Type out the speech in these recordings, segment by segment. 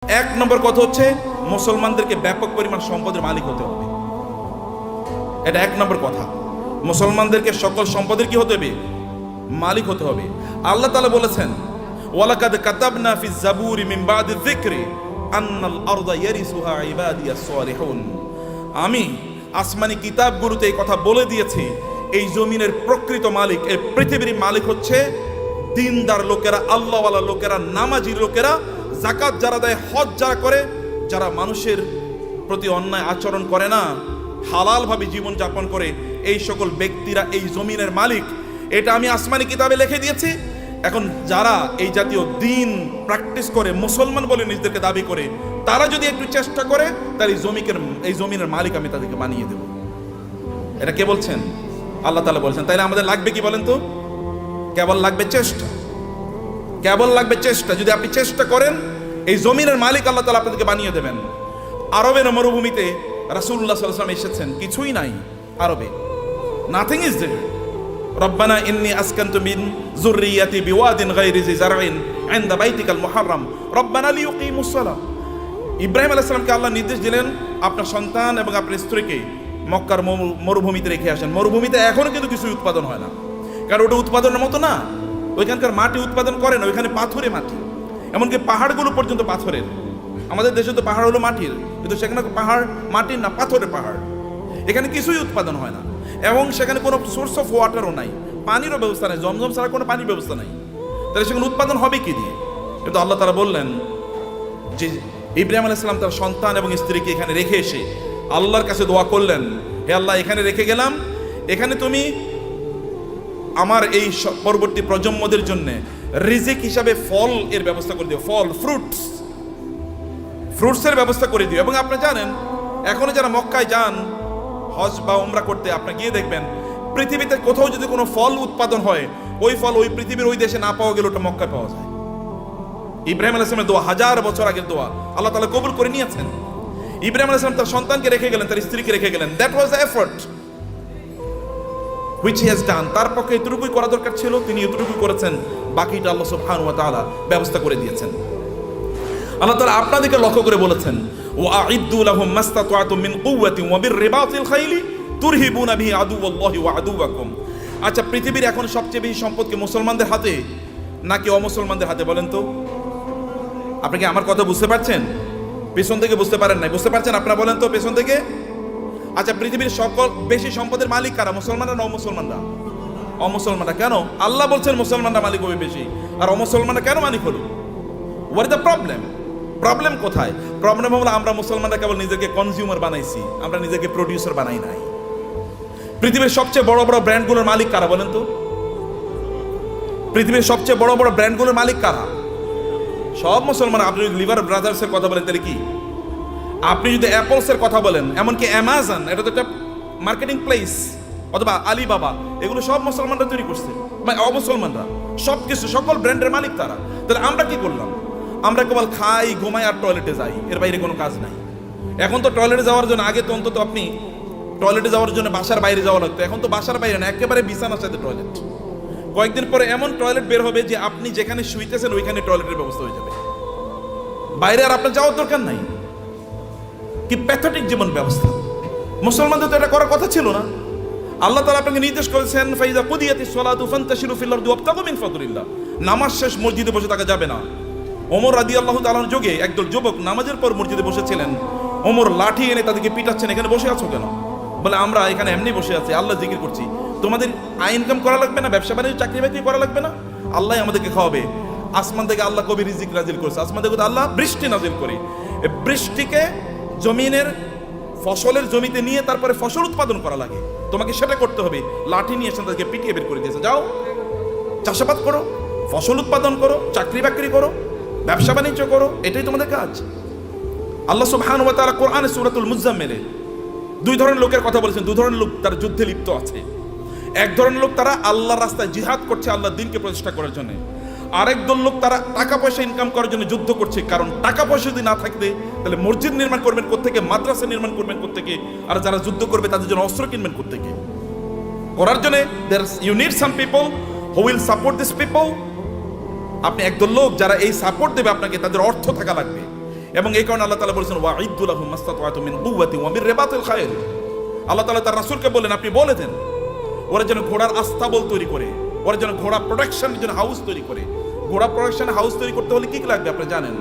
এক নম্বর কথা হচ্ছে মুসলমানদেরকে ব্যাপক পরিমাণ সম্পদের মালিক হতে হবে। এটা এক নম্বর কথা, মুসলমানদেরকে সকল সম্পদের কি হতে হবে? মালিক হতে হবে। আল্লাহ তাআলা বলেছেন, ওয়ালাকাদ কাতাবনা ফিজ জাবুরি মিন বাদি যিকরি আন্নাল আরদা ইয়ারিসুহা ইবাদিয়াস সালিহুন। আমি আসমানি কিতাবগুলোতে এই কথা বলে দিয়েছি, এই জমিনের প্রকৃত মালিক, এই পৃথিবীর মালিক হচ্ছে দিনদার লোকেরা, আল্লাহওয়ালা লোকেরা, নামাজি লোকেরা, যাকাত যারা দেয়, হজ যারা করে, যারা মানুষের প্রতি অন্যায় আচরণ করে না, হালালভাবে জীবন যাপন করে, এই সকল ব্যক্তিরা এই জমিনের মালিক। এটা আমি আসমানি কিতাবে লিখে দিয়েছি। এখন যারা এই জাতীয় দিন প্র্যাকটিস করে, মুসলমান বলে নিজেদেরকে দাবি করে, তারা যদি একটু চেষ্টা করে, তাহলে এই জমিনের মালিক আমি তাদেরকে বানিয়ে দেব। এটা কে বলছেন? আল্লাহ তাআলা বলছেন। তাইলে আমাদের লাগবে কি বলেন তো? কেবল লাগবে চেষ্টা, কেবল লাগবে চেষ্টা। যদি আপনি চেষ্টা করেন, এই জমিনের মালিক আল্লাহ তাআলা আপনাদেরকে বানিয়ে দেবেন। আরবের মরুভূমিতে রাসূলুল্লাহ সাল্লাল্লাহু আলাইহি ওয়াসাল্লাম এসেছেন, কিছুই নাই আরবে, নাথিং ইজ দেয়ার। রব্বানা ইন্নী আসকানতু মিন যুররিয়াতি বিওয়াদিন গায়রি জি জারইন ইনদা বাইতিকাল মুহাররম রব্বানা লিইয়ুকিমুস সালাহ। ইব্রাহিম আলাইহিস সালামকে আল্লাহ নির্দেশ দিলেন, আপনার সন্তান এবং আপনার স্ত্রীকে মক্কার মরুভূমিতে রেখে আসেন। মরুভূমিতে এখনো কিন্তু কিছুই উৎপাদন হয় না, কারণ ওটা উৎপাদনের মতো না। ওইখানকার মাটি উৎপাদন করে না, ওইখানে পাথরে মাটি, এমনকি পাহাড়গুলো পর্যন্ত পাথরের। আমাদের দেশে তো পাহাড় হলো মাটির, কিন্তু সেখানে পাহাড় মাটির না, পাথরের পাহাড়। এখানে কিছুই উৎপাদন হয় না, এবং সেখানে কোনো সোর্স অফ ওয়াটারও নাই, পানিরও ব্যবস্থা নেই, জমজম ছাড়া কোনো পানির ব্যবস্থা নাই। তাহলে সেখানে উৎপাদন হবে কি দিয়ে? কিন্তু আল্লাহ তাআলা বললেন যে ইব্রাহিম আলাইহিস সালাম তার সন্তান এবং স্ত্রীকে এখানে রেখে এসে আল্লাহর কাছে দোয়া করলেন, হে আল্লাহ, এখানে রেখে গেলাম, এখানে তুমি আমার এই পরবর্তী প্রজন্মদের জন্য রিজিক হিসাবে ফল এর ব্যবস্থা করে দিও, ফল, ফ্রুটসের ব্যবস্থা করে দিও। এবং আপনি জানেন, এখনো যারা মক্কায় যান হজ বা উমরা করতে, আপনি গিয়ে দেখবেন পৃথিবীতে কোথাও যদি কোনো ফল উৎপাদন হয়, ওই ফল ওই পৃথিবীর ওই দেশে না পাওয়া গেলে ওটা মক্কায় পাওয়া যায়। ইব্রাহিম আলাইহিস সালামের দোয়া, 1000 বছর আগের দোয়া, আল্লাহ তাআলা কবুল করে নিয়েছেন। ইব্রাহিম আলাইহিস সালাম তার সন্তানকে রেখে গেলেন, তার স্ত্রীকে রেখে গেলেন। That was the effort which he has done। তার পক্ষে এতটুকুই করা দরকার ছিল, তিনি এতটুকুই করেছেন, বাকিটা আল্লাহ সুবহানাহু ওয়া তাআলা ব্যবস্থা করে দিয়েছেন। আল্লাহ তাআলা আপনাদেরকে লক্ষ্য করে বলেছেন, ওয়া'ইদ্দু লাহুম মাসতাতা'তুম মিন কুওয়াতিন ওয়া বিররিবাতিল খাইলি তুরহিবুনা বিহি আদুওয়াল্লাহি ওয়া আদুওয়াকুম। আচ্ছা, পৃথিবীর এখন সবচেয়ে বেশি সম্পদ কি মুসলমানদের হাতে নাকি অমুসলমানদের হাতে বলেন তো? আপনি কি আমার কথা বুঝতে পারছেন? পেছন থেকে বুঝতে পারেন নাই? বুঝতে পারছেন আপনারা? বলেন তো পেছন থেকে। আচ্ছা, পৃথিবীর সকল বেশি সম্পদের মালিক কারা? মুসলমানরা না অমুসলমানরা? অমুসলমানরা। কেন? আল্লাহ বলছেন মুসলমানরা মালিক হবে বেশি, আর অমুসলমানরা কেন মালিক হলো? What is the problem? Problem কোথায়? প্রবলেম হলো আমরা মুসলমানরা কেবল নিজেকে কনজিউমার বানাইছি, আমরা নিজেকে প্রডিউসার বানাই নাই। পৃথিবীর সবচেয়ে বড় বড় ব্র্যান্ডগুলোর মালিক কারা বলেন তো? পৃথিবীর সবচেয়ে বড় বড় ব্র্যান্ডগুলোর মালিক কারা? সব মুসলমান। আপনি যদি লিভার ব্রাদার্সের কথা বলেন তাহলে কি? আপনি যদি অ্যাপলসের কথা বলেন, এমনকি অ্যামাজন, এটা তো একটা মার্কেটিং প্লেস, অথবা আলিবাবা, এগুলো সব মুসলমানরা তৈরি করছে, মানে অমুসলমানরা। সব কিছু, সকল ব্র্যান্ডের মালিক তারা। তাহলে আমরা কি করলাম? আমরা কেবল খাই, ঘুমাই আর টয়লেটে যাই, এর বাইরে কোনো কাজ নাই। এখন তো টয়লেটে যাওয়ার জন্য, আগে তো অন্তত আপনি টয়লেটে যাওয়ার জন্য বাসার বাইরে যাওয়া লাগতো, এখন তো বাসার বাইরে না, একেবারে বিছানার সাথে টয়লেট। কয়েকদিন পরে এমন টয়লেট বের হবে যে আপনি যেখানে শুইতেছেন ওইখানে টয়লেটের ব্যবস্থা হয়ে যাবে, বাইরে আর আপনার যাওয়ার দরকার নাই। কি প্যাথেটিক জীবন ব্যবস্থা! মুসলমানদের তো এটা করার কথা ছিল না। আল্লাহ তাআলা আপনাকে নির্দেশ করেছেন, ফাইজা কুদিয়াতিস সালাতু ফান্তাশিরু ফিল আরদি ওয়াবতাগু মিন ফাদলিল্লাহ। নামাজ শেষ মসজিদে বসে থাকা যাবে না। ওমর রাদিয়াল্লাহু তাআলার যুগে একদল যুবক নামাজের পর মসজিদে বসেছিলেন। ওমর লাঠি এনে তাদেরকে পিটাচ্ছেন, এখানে বসে আছো কেন? বলে, আমরা এখানে এমনি বসে আছি, আল্লাহ জিকির করছি। তোমাদের আয় ইনকাম করা লাগবে না? ব্যবসা বাণিজ্য, চাকরি বাকরি করা লাগবে না? আল্লাহ আমাদেরকে খাওয়াবে। আসমান থেকে আল্লাহ কবি রিজিক নাজিল করেছে, আসমান থেকে আল্লাহ বৃষ্টি নাজিল করে। এই বৃষ্টিকে জমিনের ফসলের জমিতে নিয়ে তারপরে ফসল উৎপাদন করা লাগে, তোমাকে সেটা করতে হবে। লাঠি নিয়ে এসে তাদেরকে পিটিয়ে বের করে দিয়েছে, যাও চাষাবাদ করো, ফসল উৎপাদন করো, চাকরি বাকরি করো, ব্যবসা বাণিজ্য করো, এটাই তোমাদের কাজ। আল্লাহ সুবহানাহু ওয়া তাআলা কোরআনে সূরাতুল মুজাম্মিলে দুই ধরনের লোকের কথা বলেছেন। দুই ধরনের লোক তারা যুদ্ধে লিপ্ত আছে। এক ধরনের লোক তারা আল্লাহর রাস্তায় জিহাদ করছে, আল্লাহর দ্বীনকে প্রতিষ্ঠা করার জন্য। আরেক দল লোক তারা টাকা পয়সা ইনকাম করার জন্য যুদ্ধ করছে। কারণ টাকা পয়সা যদি না থাকতে, তাহলে মসজিদ নির্মাণ করবেন কোত্থেকে, মাদ্রাসা নির্মাণ করবেন কোত্থেকে, আর যারা যুদ্ধ করবে তাদের জন্য অস্ত্র কিনবেন কোত্থেকে? করার জন্য you need some people who will support this people. আপনি একদল লোক যারা এই সাপোর্ট দেবে আপনাকে, তাদের অর্থ থাকা লাগবে। এবং এই কারণে আল্লাহ তাআলা বলেছেন ওয়াইদ্দু লাহুম মাসতাতা'তুম মিন কুওয়াতি ওয়া মির রিবাতিল খায়ল। আল্লাহ তাআলা তার রাসূলকে বলেন আপনি বলে দেন ওরা যেন ঘোড়ার আস্তাবল তৈরি করে, ওরা যেন ঘোড়া প্রোডাকশনের জন্য হাউস তৈরি করে। ঘোড়া প্রোডাকশন হাউস তৈরি করতে হলে কি কি লাগবে আপনি জানেন?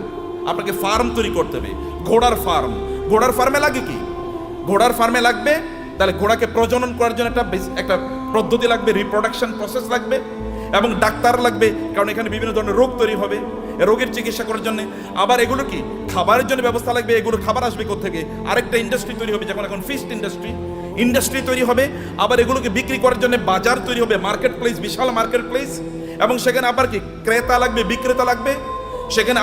আপনাকে ফার্ম তৈরি করতে হবে, ঘোড়ার ফার্ম। ঘোড়ার ফার্মে লাগে কি? ঘোড়ার ফার্মে লাগবে তাহলে ঘোড়াকে প্রজনন করার জন্য একটা পদ্ধতি লাগবে, রিপ্রোডাকশন প্রসেস লাগবে, এবং ডাক্তার লাগবে, কারণ এখানে বিভিন্ন ধরনের রোগ তৈরি হবে, রোগের চিকিৎসা করার জন্য। আবার এগুলো কি খাবারের জন্য ব্যবস্থা লাগবে, এগুলো খাবার আসবে কোত্থেকে? আরেকটা ইন্ডাস্ট্রি তৈরি হবে, যেমন এখন ফিশ ইন্ডাস্ট্রি তৈরি হবে। আবার এগুলোকে বিক্রি করার জন্য বাজার তৈরি হবে, মার্কেট প্লেস, বিশাল মার্কেট প্লেস, এবং সেখানে আবার কি ক্রেতা লাগবে, বিক্রেতা লাগবে, সেখানে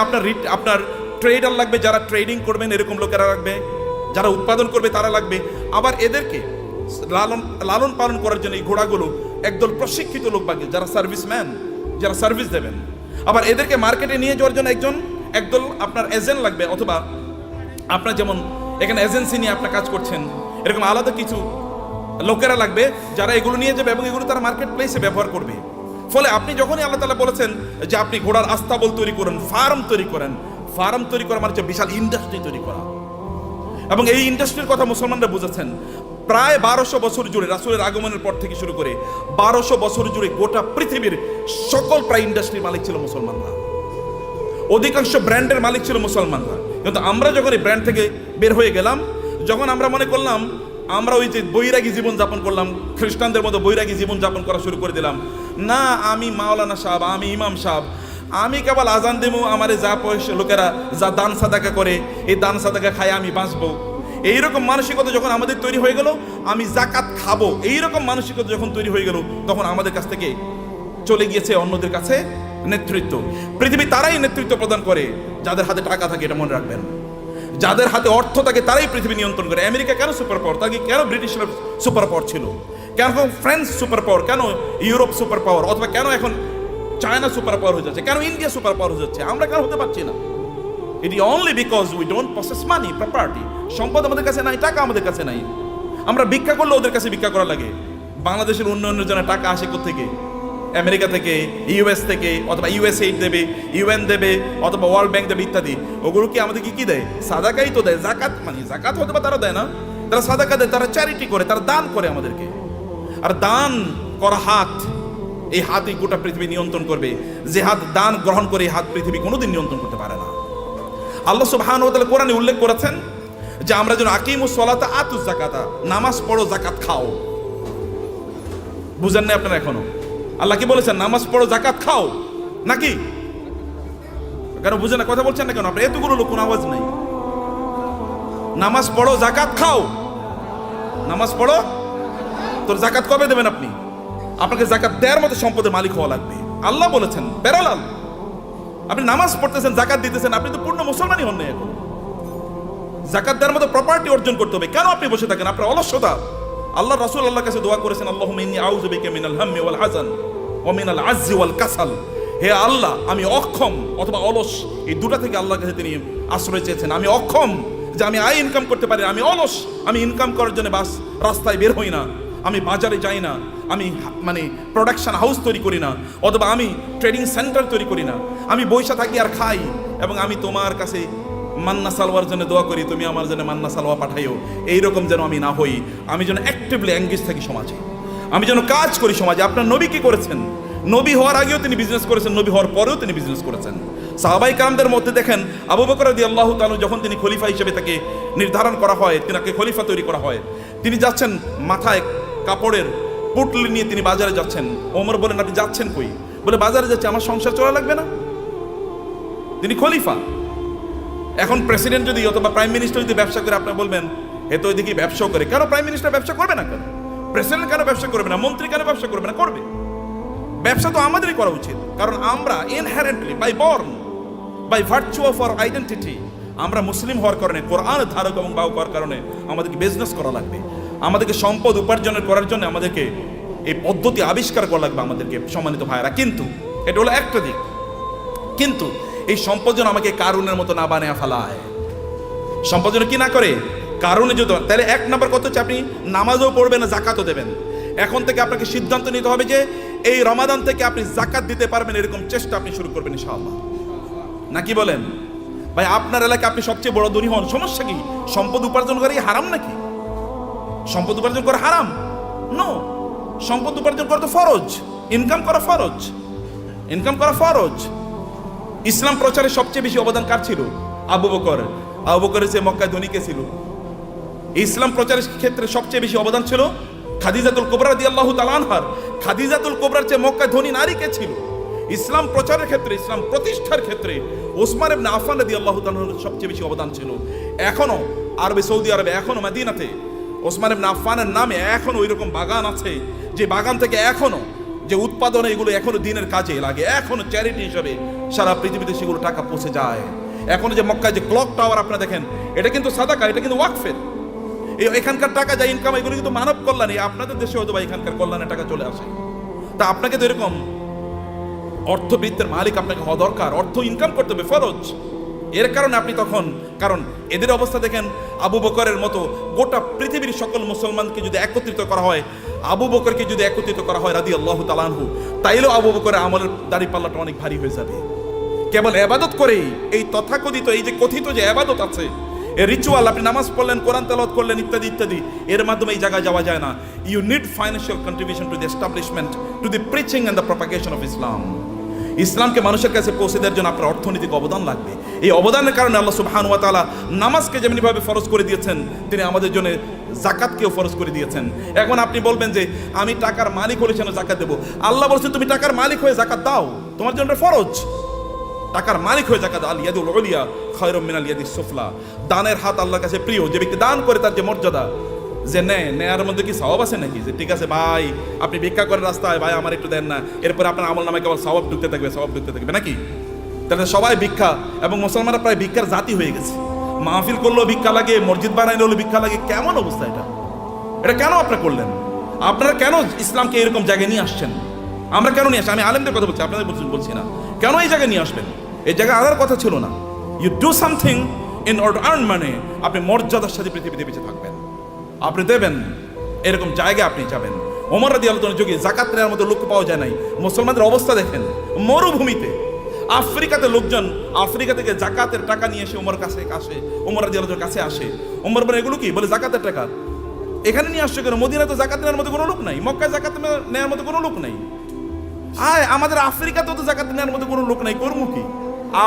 আপনার ট্রেডার লাগবে, যারা ট্রেডিং করবেন এরকম লোকেরা লাগবে, যারা উৎপাদন করবে তারা লাগবে। আবার এদেরকে লালন পালন করার জন্য এই ঘোড়াগুলো একদল প্রশিক্ষিত লোক লাগবে, যারা সার্ভিসম্যান, যারা সার্ভিস দেবেন। আবার এদেরকে মার্কেটে নিয়ে যাওয়ার জন্য একদল আপনার এজেন্ট লাগবে, অথবা আপনার যেমন এখানে এজেন্সি নিয়ে আপনার কাজ করছেন, এরকম আলাদা কিছু লোকেরা লাগবে যারা এগুলো নিয়ে যাবে এবং এগুলো তারা মার্কেট প্লেসে ব্যবহার করবে। ফলে আপনি যখনই আল্লাহ তাআলা বলেছেন যে আপনি ঘোড়ার আস্তাবল তৈরি করেন, ফার্ম তৈরি করেন, ফার্ম তৈরি করা মানে হচ্ছে বিশাল ইন্ডাস্ট্রি তৈরি করা। এবং এই ইন্ডাস্ট্রির কথা মুসলমানরা বুঝেছেন। প্রায় 1200 বছর জুড়ে রাসূলের আগমনের পর থেকে শুরু করে 1200 বছর জুড়ে গোটা পৃথিবীর সকল প্রায় ইন্ডাস্ট্রির মালিক ছিল মুসলমানরা, অধিকাংশ ব্র্যান্ডের মালিক ছিল মুসলমানরা। কিন্তু আমরা যখন এই ব্র্যান্ড থেকে বের হয়ে গেলাম, যখন আমরা মনে করলাম আমরা ওই যে বৈরাগী জীবন যাপন করলাম, খ্রিস্টানদের মতো বৈরাগী জীবন যাপন করা শুরু করে দিলাম, না আমি মাওলানা সাহেব, আমি ইমাম সাহেব, আমি কেবল আজান দেবো, আমার যা পয়সা লোকেরা যা দান সাদাকা করে এই দান সাদাকা খায় আমি বাঁচবো, এইরকম মানসিকতা যখন আমাদের তৈরি হয়ে গেল, আমি জাকাত খাবো, এইরকম মানসিকতা যখন তৈরি হয়ে গেল, তখন আমাদের কাছ থেকে চলে গিয়েছে অন্যদের কাছে নেতৃত্ব। পৃথিবী তারাই নেতৃত্ব প্রদান করে যাদের হাতে টাকা থাকে, এটা মনে রাখবেন। যাদের হাতে অর্থ থাকে তারাই পৃথিবী নিয়ন্ত্রণ করে। আমেরিকা কেন সুপার পাওয়ার? তাকে কেন ব্রিটিশরা সুপার পাওয়ার ছিল? কেন ফ্রান্স সুপার পাওয়ার? কেন ইউরোপ সুপার পাওয়ার? অথবা কেন এখন চায়না সুপার পাওয়ার হয়ে যাচ্ছে? কেন ইন্ডিয়া সুপার পাওয়ার হয়ে যাচ্ছে? আমরা কেন হতে পারছি না? It is only because we don't possess money, property. সম্পদ আমাদের কাছে নাই, টাকা আমাদের কাছে নাই। আমরা ভিক্ষা করলে ওদের কাছে ভিক্ষা করা লাগে। বাংলাদেশের উন্নয়নের জন্য টাকা আসে কোত্থেকে? আমেরিকা থেকে, ইউএস থেকে, অথবা ইউএসএইড দেবে, ইউএন দেবে, অথবা ওয়ার্ল্ড ব্যাংক দেবে ইত্যাদি। ওগুলো কি আমাদেরকে কি দেয়? সাদাকাই তো দেয়। জাকাত মানে জাকাত হতে বা তারা দেয় না, তারা সাদাকা দেয়, তারা চ্যারিটি করে, তারা দান করে আমাদেরকে। আর দান করা হাত, এই হাতই গোটা পৃথিবী নিয়ন্ত্রণ করবে। যে হাত দান গ্রহণ করে, এই হাত পৃথিবী কোনোদিন নিয়ন্ত্রণ করতে পারে না। আল্লাহ সুবহানাহু ওয়া তাআলা কোরআনে উল্লেখ করেছেন যে আমরা যেন আকিমুস সালাতা আতুজ যাকাতা, নামাজ পড়ো জাকাত খাও। বুঝেন না আপনারা এখনো? আল্লাহ কি বলেছেন? নামাজ পড়ো জাকাত খাও, নাকি? কেন বুঝেন না? কথা বলছেন না কেন? আপনার এতগুলো লোক, কোনো আওয়াজ নাই। নামাজ পড়ো জাকাত খাও, নামাজ পড়ো। তোর জাকাত কবে দেবেন আপনি? আপনাকে জাকাত দেওয়ার মতো সম্পদের মালিক হওয়া লাগবে। আল্লাহ বলেছেন বেরালাল, আপনি নামাজ পড়তেছেন, জাকাত দিতেছেন, আপনি তো পূর্ণ মুসলমানই হন না এখন। জাকাত দেওয়ার মতো প্রপার্টি অর্জন করতে হবে। কেন আপনি বসে থাকেন? আপনার অলসতা। আল্লাহ রাসূল আল্লাহর কাছে দোয়া করেছেন, আল্লাহুম্মা ইন্নী আউযু বিকা মিনাল হাম্মি ওয়াল হাযান ওয়া মিনাল আজ্জি ওয়াল কাসাল। হে আল্লাহ, আমি অক্ষম অথবা অলস, এই দুটা থেকে আল্লাহর কাছে তিনি আশ্রয় চেয়েছেন। আমি অক্ষম যে আমি আয় ইনকাম করতে পারি, আমি অলস, আমি ইনকাম করার জন্য বাস রাস্তায় বের হই না, আমি বাজারে যাই না, আমি মানে প্রোডাকশন হাউস তৈরি করি না, অথবা আমি ট্রেডিং সেন্টার তৈরি করি না, আমি বৈশা থাকি আর খাই, এবং আমি তোমার কাছে মান্না সালোয়ার জন্য দোয়া করি, তুমি আমার জন্য মান্না সালোয়া পাঠাইও। এইরকম যেন আমি না হই। আমি যেন অ্যাক্টিভলি এঙ্গেজ থাকি সমাজে, আমি যেন কাজ করি সমাজে। আপনার নবী কি করেছেন? নবী হওয়ার আগেও তিনি বিজনেস করেছেন, নবী হওয়ার পরেও তিনি বিজনেস করেছেন। সাহাবাই কারামদের মধ্যে দেখেন, আবু বকর রাদিয়াল্লাহু তাআলা যখন তিনি খলিফা হিসেবে তাকে নির্ধারণ করা হয়, তিনাকে খলিফা তৈরি করা হয়, তিনি যাচ্ছেন মাথায় কাপড়ের পুটলি নিয়ে তিনি বাজারে যাচ্ছেন। ওমর বলেন, আপনি যাচ্ছেন কই? বলে, বাজারে যাচ্ছে, আমার সংসার চলা লাগবে না? তিনি খলিফা। এখন প্রেসিডেন্ট যদি অথবা প্রাইম মিনিস্টার যদি ব্যবসা করে, আপনি বলবেন এ তো ওইদিকে ব্যবসাও করে। কেন প্রাইম মিনিস্টার ব্যবসা করবে না? কেন প্রেসিডেন্ট কেন ব্যবসা করবে না? মন্ত্রী কেন ব্যবসা করবে না? করবে। ব্যবসা তো আমাদেরই করা উচিত, কারণ আমরা inherently by born, by virtue of our identity, আমরা মুসলিম হওয়ার কারণে, কোরআন ধারক এবং বাহক হওয়ার কারণে আমাদেরকে বিজনেস করা লাগবে। আমাদেরকে সম্পদ উপার্জনের করার জন্য আমাদেরকে এই পদ্ধতি আবিষ্কার করা লাগবে আমাদেরকে, সম্মানিত ভাইরা। কিন্তু এটা হলো একটা দিক। কিন্তু এই সম্পদ যেন আমাকে কারুনের মতো না বানিয়ে ফেলায়। সম্পদ যেন কি না করে? কারণে যদি, তাহলে এক নম্বর কথা হচ্ছে আপনি নামাজও পড়বেন না, জাকাতও দেবেন। এখন থেকে আপনাকে সিদ্ধান্ত নিতে হবে যে এই রমাদান থেকে আপনি জাকাত দিতে পারবেন, এরকম চেষ্টা আপনি শুরু করবেন ইনশাআল্লাহ। নাকি বলেন? ভাই আপনার এলাকায় আপনি সবচেয়ে বড় ধনী হন, সমস্যা কি? সম্পদ উপার্জন করা কি হারাম নাকি? সম্পদ উপার্জন করা হারাম? নো, সম্পদ উপার্জন করা তো ফরজ, ইনকাম করা ফরজ, ইনকাম করা ফরজ। ইসলাম প্রচারে সবচেয়ে বেশি অবদান কার ছিল? আবু বকর। আবু বকরের চেয়ে মক্কায় ধনী কে ছিল? ইসলাম প্রচারের ক্ষেত্রে সবচেয়ে বেশি অবদান ছিল খাদিজাতুল কুবরা রাদিয়াল্লাহু তাআলা আনহার। খাদিজাতুল কুবরার চেয়ে মক্কায় ধনী নারী কে ছিল? ইসলাম প্রচারের ক্ষেত্রে, ইসলাম প্রতিষ্ঠার ক্ষেত্রে ওসমান ইবনে আফফান রাদিয়াল্লাহু তাআলা সবচেয়ে বেশি অবদান ছিল। এখনো আরবে, সৌদি আরবে, এখনো মদিনাতে ওসমান ইবনে আফফানের নামে এখনো ওই রকম বাগান আছে, যে বাগান থেকে এখনো যে উৎপাদনে এগুলো এখনো দিনের কাজে লাগে, এখনো চ্যারিটি হিসাবে সারা পৃথিবীতে সেগুলো টাকা পৌঁছে যায়। এখনো যে মক্কায় যে ক্লক টাওয়ার আপনারা দেখেন, এটা কিন্তু সাদাকা, এটা কিন্তু ওয়াকফের। এখানকার টাকা যা ইনকাম, এগুলো কিন্তু মানব কল্যাণে। আপনাদের দেশে হয়তো বা এখানকার কল্যাণের টাকা চলে আসে। তা আপনাকে তো এরকম অর্থবৃত্তের মালিক আপনাকে হওয়া দরকার, অর্থ ইনকাম করতে হবে, ফরজ। এর কারণে আপনি তখন, কারণ এদের অবস্থা দেখেন, আবু বকরের মতো গোটা পৃথিবীর সকল মুসলমানকে যদি একত্রিত করা হয়, আবু বকরকে যদি একত্রিত করা হয় রাদিয়াল্লাহু তাআলা আনহু, তাইলেও আবু বকরের আমলের দাড়ি পাল্লাটা অনেক ভারী হয়ে যাবে। কেবল ইবাদত করেই, এই তথাকথিত, এই যে কথিত যে ইবাদত আছে, এই রিচুয়াল, আপনি নামাজ পড়লেন, কোরআন তেলাওয়াত করলেন, ইত্যাদি ইত্যাদি, এর মাধ্যমে এই জায়গায় যাওয়া যায় না। You need financial contribution to the establishment, to the preaching and the propagation of Islam. ইসলামকে মানুষের কাছে পৌঁছে দেওয়ার জন্য আপনার অর্থনৈতিক অবদান লাগবে। এই অবদানের কারণে আল্লাহ সুবহানাহু ওয়া তাআলা নামাজকে যেমনিভাবে ফরজ করে দিয়েছেন, তিনি আমাদের জন্য যাকাতকেও ফরজ করে দিয়েছেন। এখন আপনি বলবেন যে আমি টাকার মালিক হলে যেন যাকাত দেবো। আল্লাহ বলছেন তুমি টাকার মালিক হয়ে যাকাত দাও, তোমার জন্য ফরজ। টাকার মালিক হয়ে যাকাত, আল ইয়াদুল উলিয়া খায়রুম মিনাল ইয়াদিস সুফলা। দানের হাত আল্লাহর কাছে প্রিয়। যে ব্যক্তি দান করে তার যে মর্যাদা, যে নেয়ার মধ্যে কি সওয়াব আছে নাকি? যে ঠিক আছে ভাই, আপনি ভিক্ষা করেন রাস্তায়, ভাই আমার একটু দেন না, এরপরে আপনার আমল নামে কেবল সওয়াব ঢুকতে থাকবে, সওয়াব ঢুকতে থাকবে নাকি? তাহলে সবাই ভিক্ষা, এবং মুসলমানরা প্রায় ভিক্ষার জাতি হয়ে গেছে। মাহফিল করলেও ভিক্ষা লাগে, মসজিদ বানাইলে হলেও ভিক্ষা লাগে। কেমন অবস্থা এটা? এটা কেন আপনারা করলেন? আপনারা কেন ইসলামকে এরকম জায়গায় নিয়ে আসছেন? আমরা কেন নিয়ে আসছি? আমি আলেমদের কথা বলছি, আপনাদের বলছি না। কেন এই জায়গায় নিয়ে আসবেন? এই জায়গায় আনার কথা ছিল না। You do something in order earn money. আপনি মর্যাদার সাথে পৃথিবীতে বেঁচে থাকবেন, আপনি দেবেন, এরকম জায়গায় আপনি যাবেন। ওমর রাদিয়াল্লাহু তাআলার যুগে জাকাত নেওয়ার মতো লোক পাওয়া যায় নাই। মুসলমানদের অবস্থা দেখেন, মরুভূমিতে আফ্রিকাতে লোকজন আফ্রিকা থেকে জাকাতের টাকা নিয়ে এসে ওমর কাছে আসে, ওমর রাদিয়াল্লাহু তাআলার কাছে আসে। ওমর বলে এগুলো কি? বলে জাকাতের টাকা। এখানে নিয়ে আসছে কেন? মদিনায় তো জাকাত নেওয়ার মতো কোনো লোক নাই, মক্কায় জাকাত নেওয়ার মতো কোনো লোক নাই। আমাদের আফ্রিকাতেও তো জাকাত নেওয়ার মতো কোনো লোক নাই, কর্ম কি?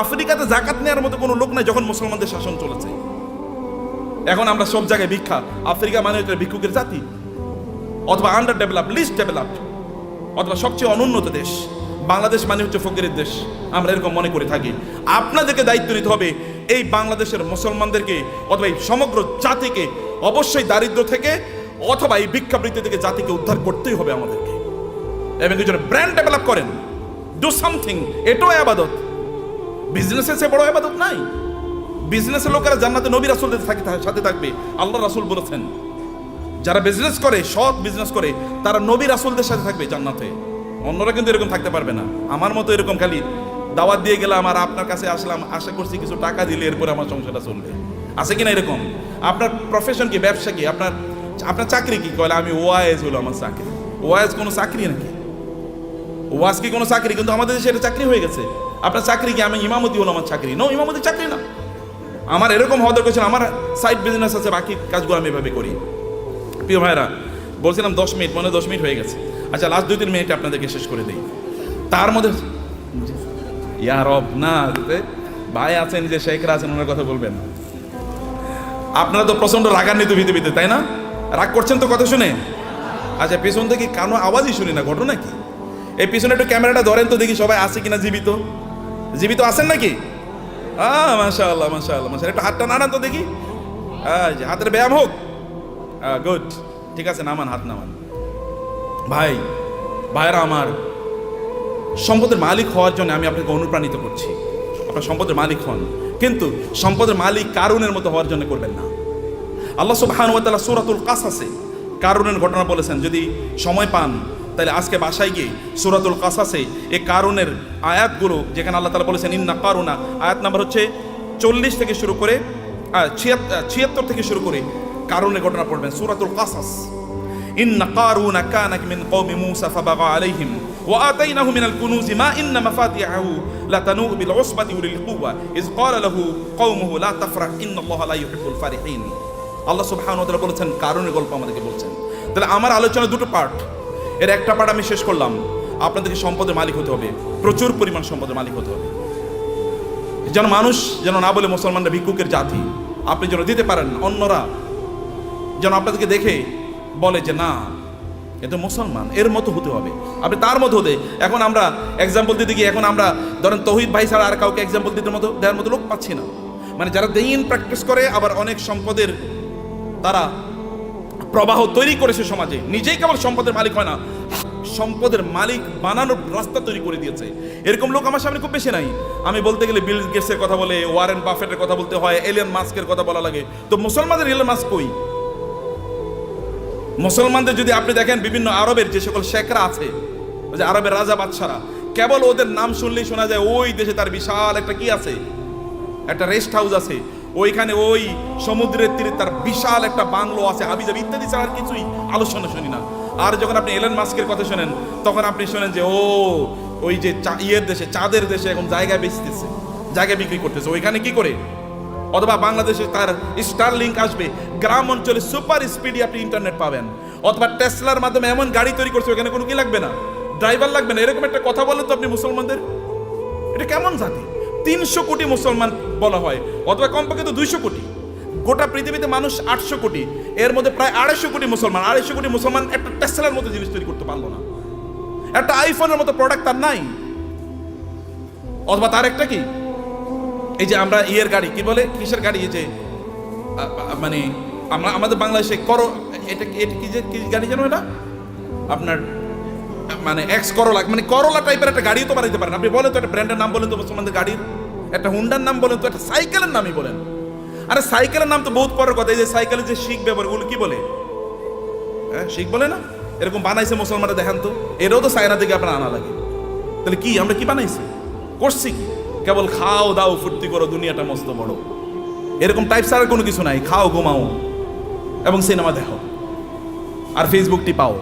আফ্রিকাতে জাকাত নেওয়ার মতো কোনো লোক নাই যখন মুসলমানদের শাসন চলেছে। এখন আমরা সব জায়গায় ভিক্ষা। আফ্রিকা মানে হচ্ছে ভিক্ষুকের জাতি, অথবা আন্ডার ডেভেলপ, লিস্ট ডেভেলপড, অথবা সবচেয়ে অনুন্নত দেশ। বাংলাদেশ মানে হচ্ছে ফকিরের দেশ, আমরা এরকম মনে করে থাকি। আপনাদেরকে দায়িত্ব নিতে হবে এই বাংলাদেশের মুসলমানদেরকে, অথবা এই সমগ্র জাতিকে অবশ্যই দারিদ্র থেকে অথবা এই ভিক্ষাবৃত্তি থেকে জাতিকে উদ্ধার করতেই হবে আমাদেরকে। এবং এই জন্য ব্র্যান্ড ডেভেলপ করেন, ডু সামথিং। এটাও ইবাদত। বিজনেসের চেয়ে বড় ইবাদত নাই। বিজনেসের লোকেরা জান্নাতে নবী রাসূলদের সাথে থাকবে, আল্লাহ রাসূল বলেছেন। যারা বিজনেস করে, সৎ বিজনেস করে, তারা নবী রাসূলদের সাথে থাকবে জান্নাতে। অন্যরা কিন্তু এরকম থাকতে পারবে না। আমার মতো এরকম খালি দাওয়াত দিয়ে গেলাম আর আপনার কাছে আসলাম, আশা করছি কিছু টাকা দিলে এরপরে আমার সংসারটা চলবে, আছে কিনা এরকম? আপনার প্রফেশন কি? ব্যবসা কি? আপনার চাকরি কি? কয়লা আমি ওয়াইজ হলো আমার চাকরি। ওয়াইজ কোনো চাকরি নাকি? ওয়াজ কি কোনো চাকরি? কিন্তু আমাদের দেশে এটা চাকরি হয়ে গেছে। আপনার চাকরি কি? আমি ইমামতি হলো আমার চাকরি। নো, ইমামতি চাকরি না। আমার এরকম হওয়া দরকার, আমার সাইড বিজনেস আছে, বাকি কাজগুলো আমি এভাবে করি। প্রিয় ভাইরা, বলছিলাম 10 মিনিট, মনে 10 মিনিট হয়ে গেছে। আচ্ছা, লাস্ট 2-3 মিনিট আপনাদেরকে শেষ করে দিই। তার মধ্যে ইয়া রব না, ভাই আছেন, যে শেখরা আছেন, ওনার কথা বলবেন। আপনারা তো প্রচন্ড রাগান্বিত ভিতরে, তাই না? রাগ করছেন তো কথা শুনে? আচ্ছা, পিছন থেকে কানো আওয়াজই শুনি না, ঘটনা কি? এই পিছনে একটু ক্যামেরাটা ধরেন তো দেখি সবাই আছে কিনা জীবিত। জীবিত আছেন নাকি? মাশাআল্লাহ মাশাআল্লাহ মাশাআল্লাহ। একটু হাতটা নাড়ান তো দেখি, হাতের ব্যায়াম হোক। গুড, ঠিক আছে, নামান, হাত নামান। ভাইরা আমার, সম্পদের মালিক হওয়ার জন্য আমি আপনাকে অনুপ্রাণিত করছি। আপনার সম্পদের মালিক হন, কিন্তু সম্পদের মালিক কারুনের মতো হওয়ার জন্য করবেন না। আল্লাহ সুবহানাহু ওয়া তাআলা সূরাতুল কাসাসে কারুনের ঘটনা বলেছেন। যদি সময় পান তাহলে আজকে বাসায় গিয়ে সূরাতুল কাসাসে এই কারুনের আয়াতগুলো, যেখানে আল্লাহ তাআলা বলেছেন ইন্না কারুনা, আয়াত নাম্বার হচ্ছে 40 থেকে শুরু করে 76 থেকে শুরু করে কারুনের ঘটনা পড়বেন। সূরাতুল কাসাস। ইন্না কারুনা কানা মিন কওমি মূসা ফাবাগা আলাইহিম وآتيناه من الكنوز ما إن مفاتيحه لتنوء بالعصبة أولي القوة إذ قال له قومه لا تفرح إن الله لا يحب الفرحين। আল্লাহ সুবহানাহু ওয়া তাআলা বলেছেন, কারণের গল্প আমাদেরকে বলছেন। তাহলে আমার আলোচনা দুটো পার্ট, এর একটা পার্ট আমি শেষ করলাম। আপনাদেরকে সম্পদের মালিক হতে হবে, প্রচুর পরিমাণ সম্পদের মালিক হতে হবে, যেন মানুষ যেন না বলে মুসলমানরা ভিক্ষুকের জাতি। আপনি যেন দিতে পারেন, অন্যরা যেন আপনাদেরকে দেখে বলে যে না এ তো মুসলমান, এর মতো হতে হবে, আপনি তার মতো হতে। এখন আমরা এক্সাম্পল দিতে গিয়ে এখন আমরা ধরেন তৌহিদ ভাই ছাড়া আর কাউকে এক্সাম্পল দিতে মতো দেওয়ার মতো লোক পাচ্ছি না। মানে যারা দিন প্র্যাকটিস করে, আবার অনেক সম্পদের তারা প্রবাহ তৈরি করেছে সমাজে, নিজেই কেবল সম্পদের মালিক হয় না, সম্পদের মালিক বানানোর রাস্তা তৈরি করে দিয়েছে। এরকম লোক আমার সামনে খুব বেশি নাই। আমি বলতে গেলে বিল গেটসের কথা বলে, ওয়ারেন বাফেটের কথা বলতে হয়, এলিয়ন মাস্কের কথা বলা লাগে। তো মুসলমানদের এলিয়ন মাস্ক কই? মুসলমানদের যদি আপনি দেখেন বিভিন্ন আরবের যে সকল শেখরা আছে, যে আরবের রাজা বাদশারা, কেবল ওদের নাম শুনলেই শোনা যায় ওই দেশে তার বিশাল একটা কি আছে, একটা রেস্ট হাউস আছে, ওইখানে ওই সমুদ্রের তীরে তার বিশাল একটা বাংলো আছে, হাবিজাবি ইত্যাদি ছাড়া আর কিছুই আলোচনা শুনি না। আর যখন আপনি এলন মাস্কের কথা শোনেন, তখন আপনি শোনেন যে ও ওই যে ইয়ের দেশে, চাঁদের দেশে এখন জায়গায় বেচতেছে, জায়গা বিক্রি করতেছে, ওইখানে কি করে। অথবা বাংলাদেশে তার স্টার লিঙ্ক আসবে, গ্রাম অঞ্চলে সুপার স্পিডে আপনি ইন্টারনেট পাবেন। অথবা টেসলার মাধ্যমে এমন গাড়ি তৈরি করছে, ওখানে কোনো কি লাগবে না, ড্রাইভার লাগবে না। এরকম একটা কথা বলেন তো আপনি মুসলমানদের, এটা কেমন জাতি? 300 কোটি মুসলমান বলা হয়, অথবা কমপক্ষে তো 200 কোটি। গোটা পৃথিবীতে মানুষ 800 কোটি, এর মধ্যে প্রায় 250 কোটি মুসলমান। 250 কোটি মুসলমান একটা টেসলার মতো জিনিস তৈরি করতে পারলো না, একটা আইফোনের মতো প্রোডাক্ট তার নাই। অথবা তার একটা কি, এই যে আমরা ইয়ের গাড়ি কি বলে, কিসের গাড়ি, এই যে মানে আমরা আমাদের বাংলাদেশে এটা কি যে কি গাড়ি জানো, এটা আপনার মানে এক্স করলা, মানে করলা টাইপের একটা গাড়িও তো বানাইতে পারেন আপনি। বলেন তো একটা ব্র্যান্ডের নাম বলেন তো মুসলমানদের গাড়ির, একটা হুন্ডার নাম বলেন তো, একটা সাইকেলের নামই বলেন। আরে সাইকেলের নাম তো বহুত পরের কথা। এই যে সাইকেলের যে শিখ ব্যবহার, ওগুলো কি বলে, হ্যাঁ শিখ বলে না? এরকম বানাইছে মুসলমানরা, দেখেন তো, এটাও তো চায়না থেকে আপনার আনা লাগে। তাহলে কি আমরা কি বানাইছি, করছি কি? কেবল খাও দাও ফুর্তি করো, দুনিয়াটা মস্ত বড়, এরকম টাইপ ছাড়া কোনো কিছু নাই। খাও ঘুমাও এবং সিনেমা দেখো আর ফেসবুক টিপাও।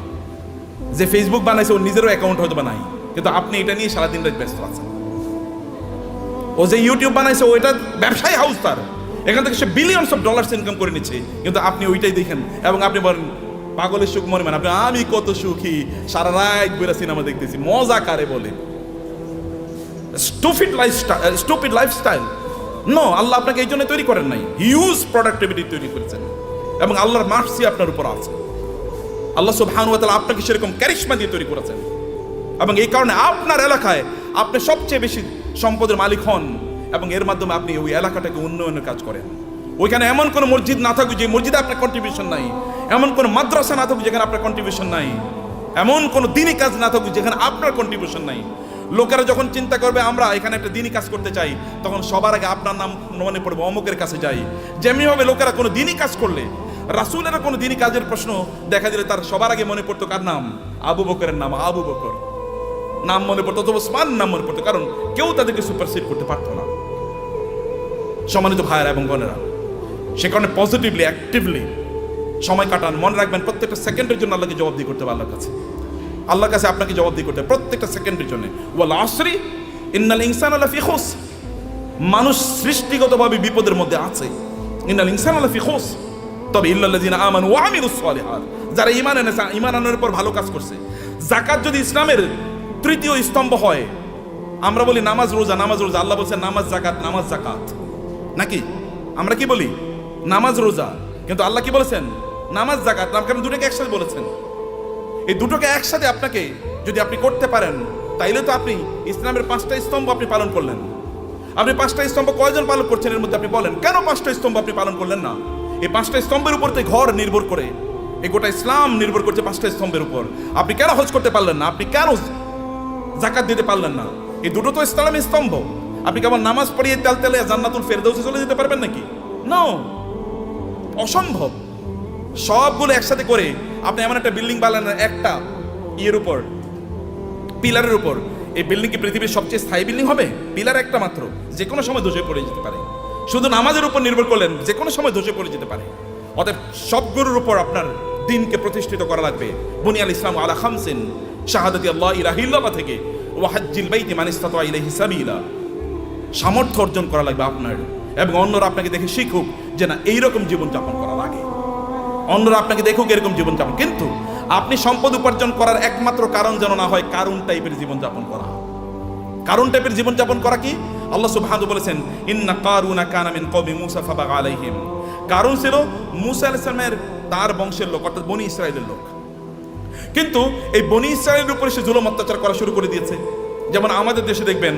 যে ফেসবুক বানাইছে ওর নিজেরও অ্যাকাউন্ট হয়তো বা নাই, কিন্তু আপনি এটা নিয়ে সারাদিন রাত ব্যস্ত আছেন। ও যে ইউটিউব বানাইছে ওইটা ব্যবসায়ী হাউস, তার এখান থেকে সে বিলিয়নস অফ ডলার্স ইনকাম করে নিচ্ছে, কিন্তু আপনি ওইটাই দেখেন এবং আপনি বলেন পাগলের সুখ মনে, মানে আপনি আমি কত সুখী, সারা রাত বইরা সিনেমা দেখতেছি, মজা কারে বলে। Stupid lifestyle. নো, আল্লাহ আপনাকে এই জন্য তৈরি করেন নাই, হিউজ প্রোডাক্টিভিটি তৈরি করেছেন এবং আল্লাহর মার্সি আপনার উপর আছে। আল্লাহ সুবহানাহু ওয়া তাআলা আপনাকে সেরকম ক্যারিশমা দিয়ে তৈরি করেছেন এবং এই কারণে আপনার এলাকায় আপনি সবচেয়ে বেশি সম্পদের মালিক হন এবং এর মাধ্যমে আপনি ওই এলাকাটাকে উন্নয়নের কাজ করেন। ওইখানে এমন কোনো মসজিদ না থাকুক যে মসজিদে আপনার কন্ট্রিবিউশন নাই, এমন কোনো মাদ্রাসা না থাকুক যেখানে আপনার কন্ট্রিবিউশন নাই, এমন কোনো দিনই কাজ না থাকুক যেখানে আপনার কন্ট্রিবিউশন নাই। লোকেরা যখন চিন্তা করবে আমরা এখানে একটা দিনই কাজ করতে চাই, তখন সবার আগে আপনার নাম মনে পড়বে, অমুকের কাছে যাই। যেমনিভাবে লোকেরা কোনো দিনই কাজ করলে, রাসূলের কোনো দিনই কাজের প্রশ্ন দেখা দিলে তার সবার আগে মনে পড়তো কার নাম? আবু বকরের নাম, আবু বকর নাম মনে পড়তো, অথবা ওসমান নাম মনে পড়তো, কারণ কেউ তাদেরকে সুপারসিড করতে পারতো না। সম্মানিত ভাইয়েরা এবং বোনেরা, সে কারণে পজিটিভলি অ্যাক্টিভলি সময় কাটান। মনে রাখবেন প্রত্যেকটা সেকেন্ডের জন্য আল্লাহকে জবাবদিহি করতে হবে আল্লাহর কাছে। আল্লাহর কাছে আপনাকে জবাবদিহি করতে হবে প্রত্যেকটা সেকেন্ডের জন্য। ওয়াল আসরি ইন্নাল ইনসানা লাফি খুস, মানুষ সৃষ্টিগতভাবে বিপদের মধ্যে আছে। ইন্নাল ইনসানা লাফি খুস, তবে ইল্লাল্লাযিনা আমানু ওয়া আমিলুস সালিহাত, যারা ঈমান এনেছে, ঈমান আনার পর ভালো কাজ করছে। যাকাত যদি ইসলামের তৃতীয় স্তম্ভ হয়, আমরা বলি নামাজ রোজা, নামাজ রোজা, আল্লাহ বলছেন নামাজ জাকাত, নামাজ জাকাত, নাকি আমরা কি বলি নামাজ রোজা, কিন্তু আল্লাহ কি বলেছেন নামাজ জাকাত, কারণ দুটোকে একসাথে বলেছেন। এই দুটোকে একসাথে আপনাকে যদি আপনি করতে পারেন, তাইলে তো আপনি ইসলামের 5টা স্তম্ভ আপনি পালন করলেন। আপনি 5টা স্তম্ভ কয়জন পালন করছেন এর মধ্যে আপনি বলেন, কেন 5টা স্তম্ভ আপনি পালন করলেন না? এই 5টা স্তম্ভের উপর তো ঘর নির্ভর করে, এই গোটা ইসলাম নির্ভর করছে 5টা স্তম্ভের উপর। আপনি কেন হজ করতে পারলেন না? আপনি কেন জাকাত দিতে পারলেন না? এই দুটো তো ইসলামের স্তম্ভ। আপনি কেবল নামাজ পড়িয়ে তেল তেলে জান্নাতুল ফেরদাউসে চলে যেতে পারবেন নাকি? নো, অসম্ভব। সবগুলো একসাথে করে আপনি এমন একটা বিল্ডিং বানালেন একটা ইয়ের উপর, পিলারের উপর। এই বিল্ডিং কি পৃথিবীর সবচেয়ে স্থায়ী বিল্ডিং হবে? পিলার একটা মাত্র, যে কোনো সময় ধসে পড়ে যেতে পারে। শুধু নামাজের উপর নির্ভর করলেন, যে কোনো সময় ধসে পড়ে যেতে পারে। অতএব সবগুলোর উপর আপনার দিনকে প্রতিষ্ঠিত করা লাগবে। বুনিয়াল ইসলাম আলা খামসিন, শাহাদাতি আল্লাহ ইলাহা ইল্লাল্লাহ থেকে ওয়া হাজ্জিল বাইতি মান ইসতাতা ইলাইহি সাবিলা, সামর্থ্য অর্জন করা লাগবে আপনার, এবং অন্যরা আপনাকে দেখে শিখুক যে না এইরকম জীবনযাপন করা লাগে, অন্যরা আপনাকে দেখুক এরকম জীবনযাপন। কিন্তু আপনি সম্পদ উপার্জন করার একমাত্র কারণ যেন না হয় কারুন টাইপের জীবনযাপন করা। কারুন টাইপের জীবনযাপন করা কি? আল্লাহ সুবহানাহু বলেছেন, ইন্না কারুনা কানা মিন কওমি মূসা ফাবাগা আলাইহিম। কারুন ছিল মূসা আলাইহিস সালামের তার বংশের লোক, অর্থাৎ বনি ইসরাইলের লোক। কিন্তু এই বনি ইসরাইলের উপরে সে জুলুম অত্যাচার করা শুরু করে দিয়েছে। যেমন আমাদের দেশে দেখবেন,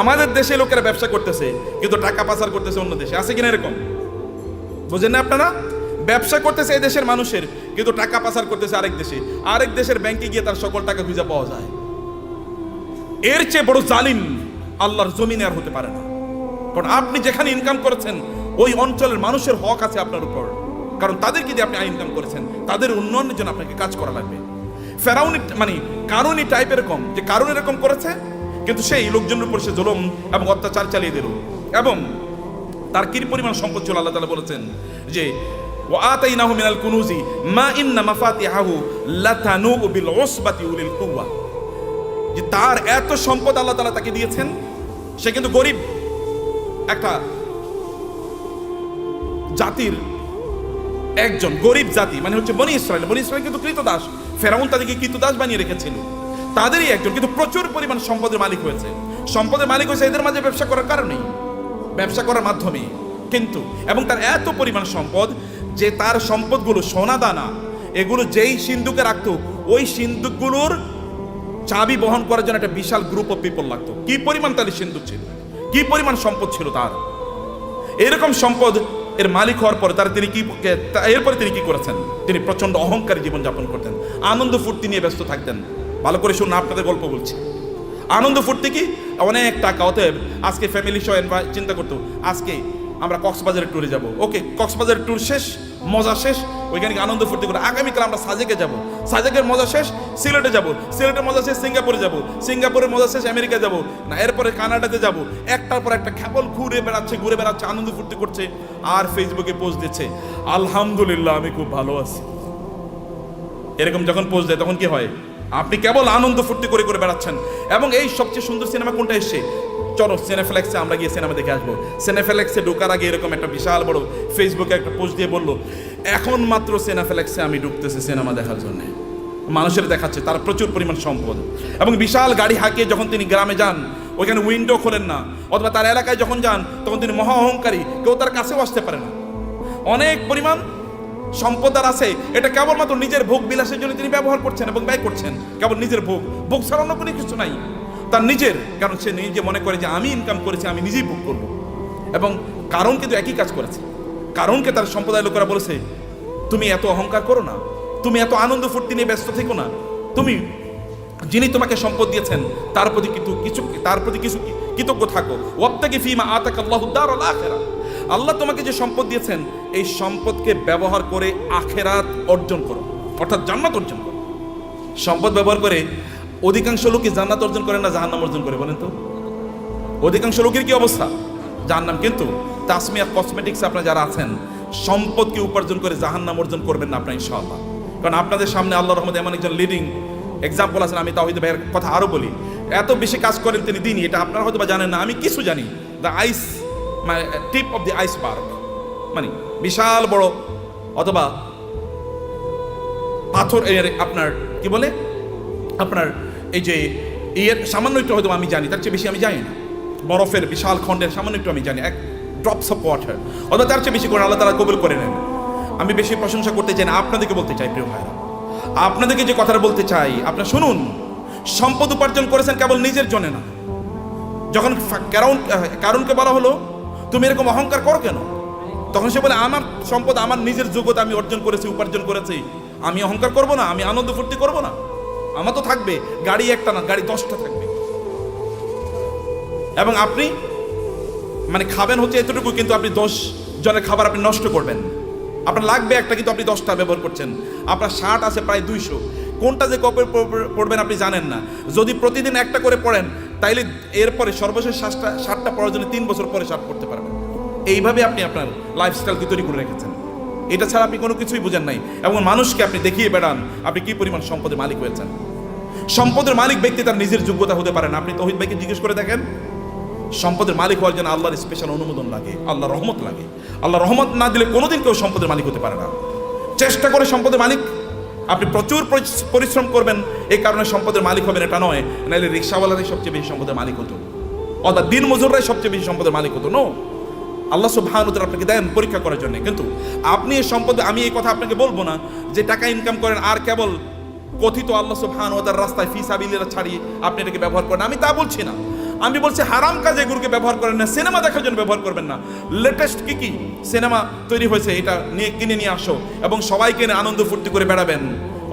আমাদের দেশে লোকেরা ব্যবসা করতেছে কিন্তু টাকা পাচার করতেছে অন্য দেশে, আছে কিনা এরকম? বুঝেন না আপনারা? ব্যবসা করতেছে এই দেশের মানুষের, কিন্তু টাকা পাচার করতেছে আরেক দেশে, আরেক দেশের ব্যাংকে গিয়ে তার সকল টাকা খুঁজে পাওয়া যায়। এর চেয়ে বড় জালিম আল্লাহর জমিনে আর হতে পারে না। কারণ আপনি যেখানে ইনকাম করেছেন ওই অঞ্চলের মানুষের হক আছে আপনার উপর, কারণ তাদেরকে দিয়ে আপনি ইনকাম করেছেন, তাদের উন্নয়নের জন্য আপনাকে কাজ করা লাগবে। ফেরাউন মানে কারুনি টাইপ এরকম, যে কারুন এরকম করেছে, কিন্তু সেই লোকজনের উপর সে জুলুম এবং অত্যাচার চালিয়ে দিল, এবং তার কি পরিমাণ সম্পদ ছিল আল্লাহ তাআলা বলেছেন যে ওয়া আতাইনাহু মিনাল কুনুজি মা ইন্না মাফাতিহাহু লাতানু বিল উসবাতি উলিল কুওয়া। যে তার এত সম্পদ আল্লাহ তাআলা তাকে দিয়েছেন, সে কিন্তু গরিব একটা জাতির একজন, গরিব জাতি মানে হচ্ছে বনি ইসরাইল। বনি ইসরাইল কিন্তু কৃতদাস, ফেরাউন তাদেরকে কৃতদাস বানিয়ে রেখেছিল, তাদেরই একজন, কিন্তু প্রচুর পরিমাণ সম্পদের মালিক হয়েছে। সম্পদের মালিক হয়েছে এদের মাঝে ব্যবসা করার কারণেই, ব্যবসা করার মাধ্যমে। কিন্তু এবং তার এত পরিমাণ সম্পদ যে তার সম্পদগুলো সোনা দানা এগুলো যেই সিন্ধুকে রাখতো, ওই সিন্ধুকগুলোর চাবি বহন করার জন্য একটা বিশাল গ্রুপ অফ পিপল লাগতো। কি পরিমাণ তাহলে সিন্ধুক ছিল, কি পরিমাণ সম্পদ ছিল তার। এরকম সম্পদ এর মালিক হওয়ার পরে এরপরে তিনি কি করেছেন? তিনি প্রচন্ড অহংকারী জীবনযাপন করতেন, আনন্দ ফুর্তি নিয়ে ব্যস্ত থাকতেন। ভালো করে শুনুন, আপনাদের গল্প বলছি। আনন্দ ফুর্তি কি? অনেক টাকা। অতএব আজকে ফ্যামিলি সহ চিন্তা করতো আজকে আমরা কক্সবাজারের ট্যুরে যাব। ওকে, কক্সবাজারের ট্যুর শেষ, মজা শেষ, ওইখানে আনন্দ ফুর্তি করে আগামীকাল আমরা সাজেকে যাব, সাজেকের মজা শেষ সিলেটে যাব, সিলেটের মজা শেষ সিঙ্গাপুরে যাব, সিঙ্গাপুরের মজা শেষ আমেরিকা যাব, না এরপরে কানাডাতে যাব। একটার পর একটা কেবল ঘুরে বেড়াচ্ছে, আনন্দ ফুর্তি করছে, আর ফেসবুকে পোস্ট দিচ্ছে আলহামদুলিল্লাহ আমি খুব ভালো আছি। এরকম যখন পোস্ট দেয় তখন কি হয়? আপনি কেবল আনন্দ ফুর্তি করে করে বেড়াচ্ছেন। এবং এই সবচেয়ে সুন্দর সিনেমা কোনটা এসছে? চলো সিনেফ্লেক্সে আমরা গিয়ে সিনেমা দেখে আসবো। সিনেফ্লেক্সে ঢোকার আগে এরকম একটা বিশাল বড় ফেসবুকে একটা পোস্ট দিয়ে বললো, এখন মাত্র সিনেফ্লেক্সে আমি ঢুকতেছি সিনেমা দেখার জন্য। মানুষের দেখাচ্ছে তার প্রচুর পরিমাণ সম্পদ, এবং বিশাল গাড়ি হাঁকিয়ে যখন তিনি গ্রামে যান ওইখানে উইন্ডো খোলেন না, অথবা তার এলাকায় যখন যান তখন তিনি মহা অহংকারী, কেউ তার কাছেও আসতে পারে না। অনেক পরিমাণ সম্পদ আর আছে, এটা কেবলমাত্র নিজের ভোগ বিলাসের জন্য তিনি ব্যবহার করছেন এবং ব্যয় করছেন। কেবল নিজের ভোগ ছাড়া অন্য কোনো কিছু নাই তার নিজের, কারণ সে নিজে মনে করে যে আমি ইনকাম করেছি, আমি নিজেই ভোগ করবো। এবং কারণ কিন্তু একই কাজ করেছে। কারণকে তার সম্প্রদায়ের লোকেরা বলেছে তুমি এত অহংকার করো না, তুমি এত আনন্দ ফুর্তি নিয়ে ব্যস্ত থেকো না, তুমি যিনি তোমাকে সম্পদ দিয়েছেন তার প্রতি কিছু কৃতজ্ঞ থাকো। ওয়াবতাগি ফীমা আতাকাল্লাহু দারাল আখিরাহ। আল্লাহ তোমাকে যে সম্পদ দিয়েছেন এই সম্পদকে ব্যবহার করে আখিরাত অর্জন করো, অর্থাৎ জান্নাত অর্জন করো। সম্পদ ব্যবহার করে অধিকাংশ লোকই জান্নাত অর্জন করে না, জাহান্নাম অর্জন করে। বলেন তো অধিকাংশ লোকের কি অবস্থা? জাহান্নাম। কিন্তু তাসমিয়া কসমেটিক্স আপনারা যারা আছেন, সম্পদকে উপার্জন করে জাহান্নাম অর্জন করবেন না আপনার ইনশাআল্লাহ। কারণ আপনাদের সামনে আল্লাহর রহমতে এমন একজন লিডিং এক্সাম্পল আছেন। আমি তাওহীদ ভাইয়ের কথা আরো বলি, এত বেশি কাজ করেন তিনি দিনই, এটা আপনারা হয়তো বা জানেন না, আমি কিছু জানি। দ্য আইস মানে টিপ অফ দি আইসবার্গ, মানে বিশাল বড় অথবা পাথর আপনার কি বলে আপনার এই যে এর সামান্য একটু হয়তো আমি জানি, তার চেয়ে বেশি আমি জানি না। বরফের বিশাল খণ্ডের সামান্য একটু আমি জানি, এক ড্রপস অফ ওয়াটার, অথবা তার চেয়ে বেশি করে আল্লাহ তাআলা কবুল করে নেন। আমি বেশি প্রশংসা করতে চাই না, আপনাদেরকে বলতে চাই প্রিয় ভাইরা, আপনাদেরকে যে কথাটা বলতে চাই আপনারা শুনুন। সম্পদ উপার্জন করেছেন কেবল নিজের জন্য না। যখন কারুনকে বলা হলো তুমি এরকম অহংকার করো কেন, তখন সে বলে আমার সম্পদ আমার নিজের যোগ্যতা আমি অর্জন করেছি, উপার্জন করেছি, আমি অহংকার করব না, আমি আনন্দ ফুর্তি করব না। আমার তো থাকবে গাড়ি একটা না, গাড়ি 10টা থাকবে। এবং আপনি মানে খাবেন হচ্ছে এতটুকু, কিন্তু আপনি 10 জনের খাবার আপনি নষ্ট করবেন। আপনার লাগবে একটা, কিন্তু আপনি 10টা ব্যবহার করছেন। আপনার শার্ট আছে প্রায় 200, কোনটা যে কবে পড়বেন আপনি জানেন না। যদি প্রতিদিন একটা করে পড়েন তাইলে এরপরে সর্বশেষ শার্টটা পরার জন্য 3 বছর পরে শার্ট পরতে পারবেন। এইভাবে আপনি আপনার লাইফস্টাইলকে তৈরি করে রেখেছেন। এটা ছাড়া আপনি কোনো কিছুই বুঝেন নাই, এবং মানুষকে আপনি দেখিয়ে বেড়ান আপনি কি পরিমাণ সম্পদের মালিক হয়েছেন। সম্পদের মালিক ব্যক্তি তার নিজের যোগ্যতা হতে পারে না। আপনি তৌহিদ ভাইকে জিজ্ঞেস করে দেখেন, সম্পদের মালিক হওয়ার জন্য আল্লাহর স্পেশাল অনুমোদন লাগে, আল্লাহর রহমত লাগে। আল্লাহ রহমত না দিলে কোনোদিন কেউ সম্পদের মালিক হতে পারে না। চেষ্টা করে সম্পদের মালিক, আপনি প্রচুর পরিশ্রম করবেন এই কারণে সম্পদের মালিক হবেন এটা নয়, নাহলে রিক্সাওয়ালারাই সবচেয়ে বেশি সম্পদের মালিক হতো, অর্থাৎ দিন মজুররাই সবচেয়ে বেশি সম্পদের মালিক হতো। নো, আল্লাহ সুবহানাহু ওয়া তাআলা আপনাকে দেন পরীক্ষা করার জন্য। কিন্তু আপনি এই সম্পদ, আমি এই কথা আপনাকে বলবো না যে টাকা ইনকাম করেন আর কেবল কথিত আল্লাহ সুবহানাহু ওয়া তাআলার রাস্তায় ফি সাবিলিল্লাহ ছাড়িয়ে আপনি এটাকে ব্যবহার করেন, আমি তা বলছি না। আমি বলছি হারাম কাজে এগুলোকে ব্যবহার করেন না, সিনেমা দেখার জন্য ব্যবহার করবেন না। লেটেস্ট কি সিনেমা তৈরি হয়েছে এটা নিয়ে কিনে নিয়ে আসো এবং সবাইকে নিয়ে আনন্দ ফুর্তি করে বেড়াবেন,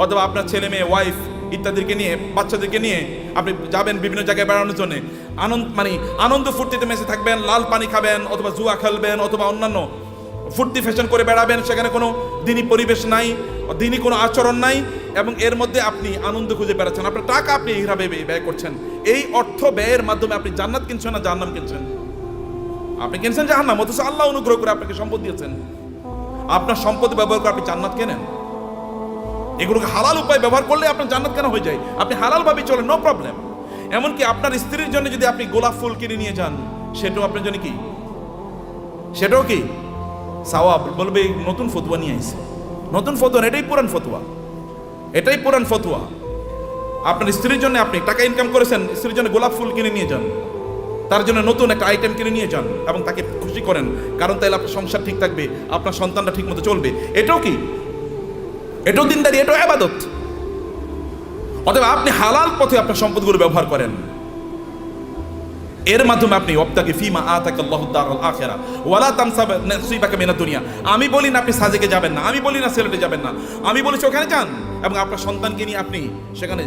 অথবা আপনার ছেলে মেয়ে ওয়াইফ ইত্যাদিকে নিয়ে বাচ্চাদেরকে নিয়ে আপনি যাবেন বিভিন্ন জায়গায় বেড়ানোর জন্য, আনন্দ ফুর্তিতে মেশে থাকবেন, লাল পানি খাবেন অথবা জুয়া খেলবেন অথবা অন্যান্য ফুর্তি ফ্যাশন করে বেড়াবেন, সেখানে কোনো দিনই পরিবেশ নাই, দিনই কোনো আচরণ নাই, এবং এর মধ্যে আপনি আনন্দ খুঁজে বেড়াচ্ছেন। আপনার টাকা আপনি এইভাবে ব্যয় করছেন। এই অর্থ ব্যয়ের মাধ্যমে আপনি জান্নাত কিনছেন না জাহান্নাম কিনছেন? আপনি কিনছেন জাহান্নাম, অথচ আল্লাহ অনুগ্রহ করে আপনাকে সম্পদ দিয়েছেন। আপনার সম্পদ ব্যবহার করে আপনি জান্নাত কেনেন। এগুলোকে হালাল উপায় ব্যবহার করলে আপনার জান্নাত কেন হয়ে যায়? আপনি হালাল ভাবে চলেন, নো প্রবলেম। এমনকি আপনার স্ত্রীর জন্য যদি আপনি গোলাপ ফুল কিনে নিয়ে যান, সেটাও আপনার জন্য কি, সেটাও কি সওয়াব। বলবে নতুন ফতোয়া নিয়ে আইছে, নতুন ফতোয়া, এটাই পুরান ফতোয়া, এটাই পুরান ফতোয়া। আপনার স্ত্রীর জন্য আপনি টাকা ইনকাম করেছেন, স্ত্রীর জন্য গোলাপ ফুল কিনে নিয়ে যান, তার জন্য নতুন একটা আইটেম কিনে নিয়ে যান এবং তাকে খুশি করেন, কারণ তাইলে আপনার সংসার ঠিক থাকবে, আপনার সন্তানটা ঠিক মতো চলবে। এটাও কি, এটাও দিনদারি, এটাও ইবাদত। অতএব আপনি হালাল পথে আপনার সম্পদগুলো ব্যবহার করেন, এর মাধ্যমে আপনি ওয়াবতাগি ফীমা আতাকাল্লাহু দারুল আখিরা ওয়ালা তানসা নাসিবাকা মিনাদ দুনিয়া। আমি বলি না আপনি সাজেকে যাবেন না, আমি বলি না সিলেটে যাবেন না, আমি বলেছি ওখানে যান এবং আপনার সন্তানকে নিয়ে আপনি সেখানে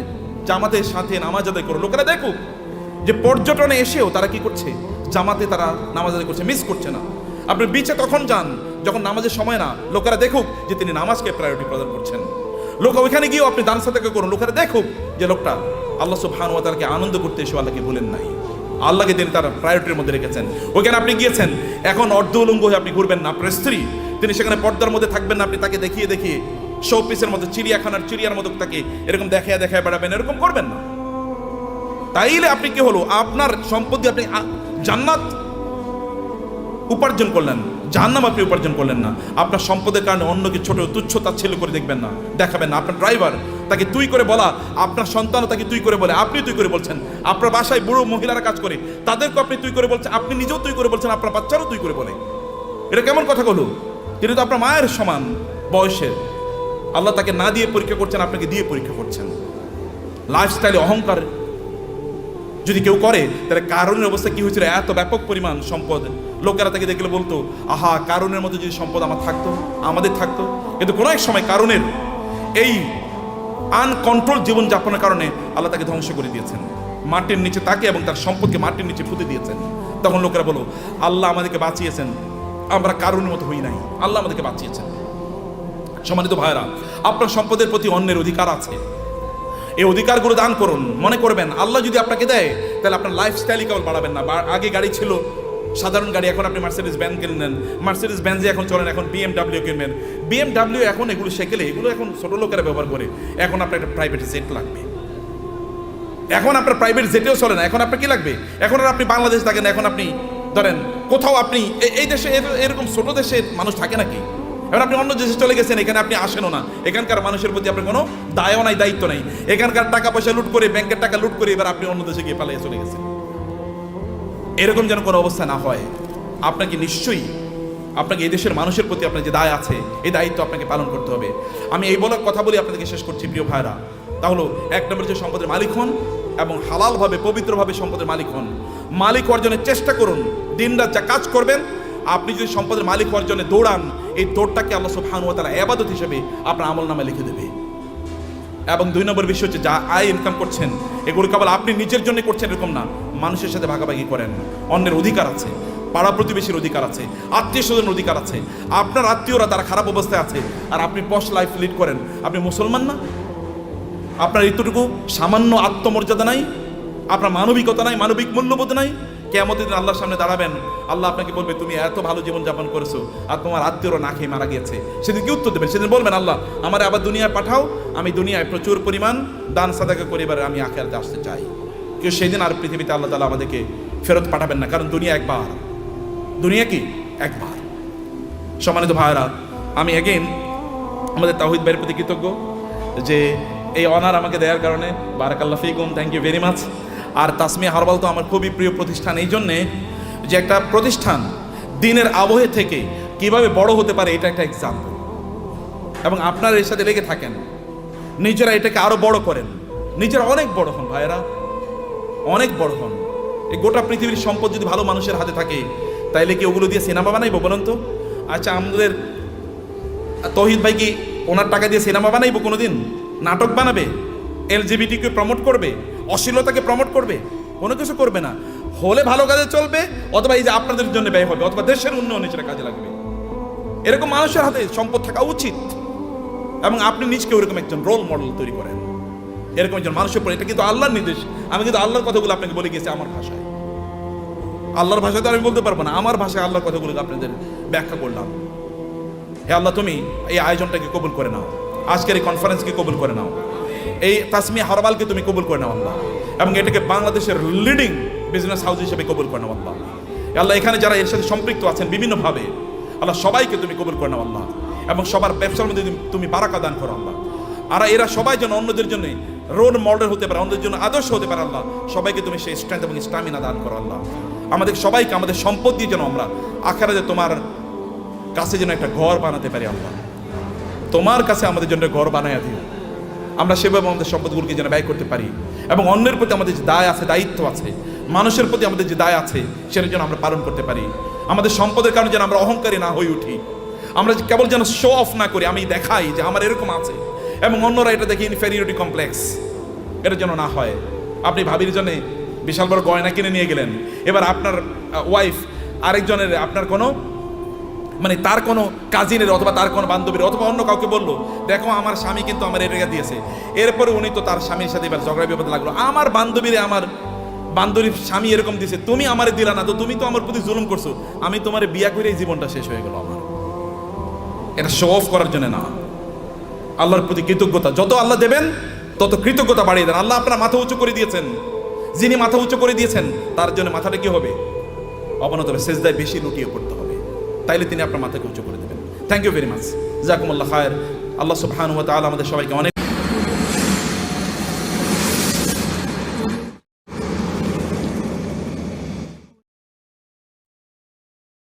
জামাতের সাথে নামাজ আদায় করুন। লোকেরা দেখুক যে পর্যটনে এসেও তারা কি করছে, জামাতে তারা নামাজ আদায় করছে, মিস করছে না। আপনি বিচে তখন যান যখন নামাজের সময় না, লোকেরা দেখুক যে তিনি নামাজকে প্রায়োরিটি প্রদান করছেন। লোক ওইখানে গিয়েও আপনি দান সাদাকা করুন, লোকেরা দেখুক যে লোকটা আল্লাহ সুবহানাহু ওয়া তাআলাকে আনন্দ করতে এসে আল্লাহকে ভুলেন নাই, আল্লাহকে তিনি তার প্রায়োরিটির মধ্যে রেখেছেন। ওইখানে আপনি গিয়েছেন, এখন অর্ধ উলঙ্গ হয়ে আপনি ঘুরবেন না। আপনার স্ত্রী তিনি সেখানে পর্দার মধ্যে থাকবেন না, আপনি তাকে দেখিয়ে দেখিয়ে শোপিসের মতো, চিড়িয়াখানার চিড়িয়ার মতো তাকে এরকম দেখায় দেখায় বেড়াবেন, এরকম করবেন না। তাইলে আপনি কি হলো, আপনার সম্পত্তি আপনি জান্নাত উপার্জন করলেন, জাহান্নাম আপনি উপার্জন করলেন না। আপনার সম্পদের কারণে অন্যকে ছোট তুচ্ছ তাচ্ছিল্য করে দেখবেন না, দেখাবেন না। আপনার ড্রাইভার তাকে তুই করে বলা, আপনার সন্তানও তাকে তুই করে বলে, আপনি তুই করে বলছেন। আপনার বাসায় বুড়ো মহিলারা কাজ করে, তাদেরকে আপনি তুই করে বলছেন, আপনি নিজেও তুই করে বলছেন, আপনার বাচ্চারও তুই করে বলে। এটা কেমন কথা হলো? তিনি তো আপনার মায়ের সমান বয়সের। আল্লাহ তাকে না দিয়ে পরীক্ষা করছেন, আপনাকে দিয়ে পরীক্ষা করছেন। লাইফস্টাইলে অহংকার যদি কেউ করে, তাহলে কারণের অবস্থা কি হয়েছিল? এত ব্যাপক পরিমাণ সম্পদ, লোকেরা তাকে দেখলে বলতো, আহা, কারণের মতো যদি সম্পদ আমার থাকতো, আমাদের থাকতো। কিন্তু কোনো এক সময় কারণের এই আনকন্ট্রোল জীবনযাপনের কারণে আল্লাহ তাকে ধ্বংস করে দিয়েছেন, মাটির নিচে তাকে এবং তার সম্পদকে মাটির নিচে পুঁতে দিয়েছেন। তখন লোকেরা বলো, আল্লাহ আমাদেরকে বাঁচিয়েছেন, আমরা কারণের মতো হই নাই, আল্লাহ আমাদেরকে বাঁচিয়েছেন। সম্মানিত ভাইরা, আপনার সম্পদের প্রতি অন্যের অধিকার আছে, এই অধিকারগুলো দান করুন। মনে করবেন আল্লাহ যদি আপনাকে দেয়, তাহলে আপনার লাইফস্টাইলই কেবল বাড়াবেন না। আগে গাড়ি ছিল সাধারণ গাড়ি, এখন আপনি মার্সিডিজ ব্যান কিনলেন, মার্সিডিজ ব্যানজে এখন চলেন, এখন বিএমডাব্লিউ কিনবেন। বিএমডাব্লিউ এখন এগুলো সেকেলে, এগুলো এখন ছোট লোকেরা ব্যবহার করে। এখন আপনার একটা প্রাইভেট জেট লাগবে, এখন আপনার প্রাইভেট জেটেও চলে না। এখন আপনার কি লাগবে? এখন আর আপনি বাংলাদেশ থাকেন, এখন আপনি ধরেন কোথাও আপনি এই দেশে এরকম ছোট দেশে মানুষ থাকে নাকি? এবার আপনি অন্য দেশে চলে গেছেন, এখানে আপনি আসেনও না, এখানকার মানুষের প্রতি আপনার কোনো দায়ও নাই, দায়িত্ব নাই। এখানকার টাকা পয়সা লুট করে, ব্যাংকের টাকা লুট করে এবার আপনি অন্য দেশে গিয়ে পালিয়ে চলে গেছেন। এরকম যেন কোনো অবস্থা না হয়। আপনাকে নিশ্চয়ই আপনাকে এই দেশের মানুষের প্রতি আপনার যে দায় আছে, এই দায়িত্ব আপনাকে পালন করতে হবে। আমি এই বলার কথা বলি আপনাদেরকে শেষ করছি প্রিয় ভাইরা। তাহলে এক নম্বর যে সম্পদের মালিক হন এবং হালালভাবে পবিত্রভাবে সম্পদের মালিক হন। মালিক অর্জনের চেষ্টা করুন, দিনরাত যা কাজ করবেন। আপনি যদি সম্পদের মালিক হওয়ার জন্য দৌড়ান, এই দৌড়টাকে আল্লাহ সুবহানাহু ওয়া তাআলা ইবাদত হিসেবে আপনার আমলনামায় লিখে দেবে। এবং দুই নম্বর বিষয় হচ্ছে, যা আয় ইনকাম করছেন এগুলো কেবল আপনি নিজের জন্য করছেন এরকম না, মানুষের সাথে ভাগাভাগি করেন। অন্যের অধিকার আছে, পাড়া প্রতিবেশীর অধিকার আছে, আত্মীয় স্বজনের অধিকার আছে। আপনার আত্মীয়রা তারা খারাপ অবস্থায় আছে আর আপনি পশ লাইফ লিড করেন, আপনি মুসলমান না? আপনার এতটুকু সামান্য আত্মমর্যাদা নাই, আপনার মানবিকতা নাই, মানবিক মূল্যবোধ নাই। কিয়ামতের দিন আল্লাহর সামনে দাঁড়াবেন, আল্লাহ আপনাকে বলবে তুমি এত ভালো জীবনযাপন করেছো আর তোমার আত্মীয়রা না খেয়ে মারা গিয়েছে, সেদিন কি উত্তর দেবেন? সেদিন বলবেন আল্লাহ আমার আবার দুনিয়ায় পাঠাও, আমি দুনিয়ায় প্রচুর পরিমাণ দান সাদাকা করে এবার আমি আখিরাতে আসতে চাই। কেউ সেই দিন আর পৃথিবীতে আল্লাহ তাআলা আমাদেরকে ফেরত পাঠাবেন না, কারণ দুনিয়া একবার, দুনিয়া কি একবার। সম্মানিত ভাইরা, আমি এগেইন আমাদের তাওহীদ ভাইয়ের প্রতি কৃতজ্ঞ যে এই অনার আমাকে দেওয়ার কারণে। বারাকাল্লাহ ফিকুম, থ্যাংক ইউ ভেরি মাচ। আর তাসমিয়া হারবাল তো আমার খুবই প্রিয় প্রতিষ্ঠান, এই জন্যে যে একটা প্রতিষ্ঠান দিনের আবহে থেকে কিভাবে বড় হতে পারে এটা একটা এক্সাম্পল। এবং আপনারা এর সাথে লেগে থাকেন, নিজেরা এটাকে আরো বড় করেন, নিজেরা অনেক বড় হন ভাইয়েরা, অনেক বড় হন। এই গোটা পৃথিবীর সম্পদ যদি ভালো মানুষের হাতে থাকে তাইলে কি ওগুলো দিয়ে সিনেমা বানাইবো বলুন তো? আচ্ছা, আমাদের তৌহিদ ভাই কি ওনার টাকা দিয়ে সিনেমা বানাইবো কোনোদিন? নাটক বানাবে? এলজিবিটিকে প্রমোট করবে? অশ্লীলতাকে প্রমোট করবে? কোনো কিছু করবে না। হলে ভালো কাজে চলবে, অথবা এই যে আপনাদের জন্য ব্যয় হবে, অথবা দেশের উন্নয়নে সেটা কাজে লাগবে। এরকম মানুষের হাতে সম্পদ থাকা উচিত, এবং আপনি নিজকে ওরকম একজন রোল মডেল তৈরি করেন, এরকম একজন মানুষের পরে। এটা কিন্তু আল্লাহর নির্দেশ। আমি কিন্তু আল্লাহর কথাগুলো আপনাকে বলে গেছি আমার ভাষায়, আল্লাহর ভাষায় তো আমি বলতে পারবো না, আমার ভাষায় আল্লাহর কথাগুলো আপনাদের ব্যাখ্যা করলাম। হে আল্লাহ, তুমি এই আয়োজনটাকে কবুল করে নাও, আজকের এই কনফারেন্সকে কবুল করে নাও, এই তাসমিয়া হারবালকে তুমি কবুল করে নাও আল্লাহ, এবং এটাকে বাংলাদেশের লিডিং বিজনেস হাউস হিসেবে কবুল করে নাও আল্লাহ। আল্লাহ, এখানে যারা এর সাথে সম্পৃক্ত আছেন বিভিন্নভাবে, আল্লাহ সবাইকে তুমি কবুল করে নাও আল্লাহ, এবং সবার ব্যবসার মধ্যে তুমি বারাকা দান করো আল্লাহ। আর এরা সবাই যেন অন্যদের জন্য রোল মডেল হতে পারে, অন্যদের জন্য আদর্শ হতে পারে আল্লাহ। সবাইকে তুমি সেই স্ট্রেংথ এবং স্টামিনা দান করো আল্লাহ। আমাদের সবাইকে আমাদের সম্পদ দিয়ে যেন আমরা আখিরাতে তোমার কাছে যেন একটা ঘর বানাতে পারি আল্লাহ। তোমার কাছে আমাদের জন্য ঘর বানাইয়া দিও, আমরা সেভাবে আমাদের সম্পদগুলোকে যেন ব্যয় করতে পারি, এবং অন্যের প্রতি আমাদের যে দায় আছে, দায়িত্ব আছে, মানুষের প্রতি আমাদের যে দায় আছে সেটা যেন আমরা পালন করতে পারি। আমাদের সম্পদের কারণে যেন আমরা অহংকারী না হয়ে উঠি, আমরা কেবল যেন শো অফ না করি, আমি দেখাই যে আমার এরকম আছে এবং অন্যরা এটা দেখে ইনফেরিয়রিটি কমপ্লেক্স, এটা যেন না হয়। আপনি ভাবির জন্য বিশাল বড় গয়না কিনে নিয়ে গেলেন, এবার আপনার ওয়াইফ আরেকজনের, আপনার কোনো মানে তার কোনো কাজিনের অথবা তার কোনো বান্ধবীর অথবা অন্য কাউকে বললো, দেখো আমার স্বামী কিন্তু আমার এটা দিয়েছে। এরপরে উনি তো তার স্বামীর সাথে এবার ঝগড়া বিপদ লাগলো, আমার বান্ধবীরে আমার বান্ধবীর স্বামী এরকম দিয়েছে, তুমি আমারে দিলা না, তো তুমি তো আমার প্রতি জুলুম করছো, আমি তোমার বিয়া করে এই জীবনটা শেষ হয়ে গেল আমার। এটা শো অফ করার জন্য না, আল্লাহর প্রতি কৃতজ্ঞতা। যত আল্লাহ দেবেন তত কৃতজ্ঞতা বাড়িয়ে দেন। আল্লাহ আপনার মাথা উঁচু করে দিয়েছেন, যিনি মাথা উঁচু করে দিয়েছেন তার জন্য মাথাটা কি হবে? অবনত হবে, সেজদায় বেশি লুটিয়ে পড়তে হবে, তাইলে তিনি আপনার মাথাকে উঁচু করে দেবেন। থ্যাংক ইউ ভেরি মাচ, জাযাকুমুল্লাহ খায়ের। আল্লাহ সুবহানাহু ওয়া তাআলা আমাদের সবাইকে অনেক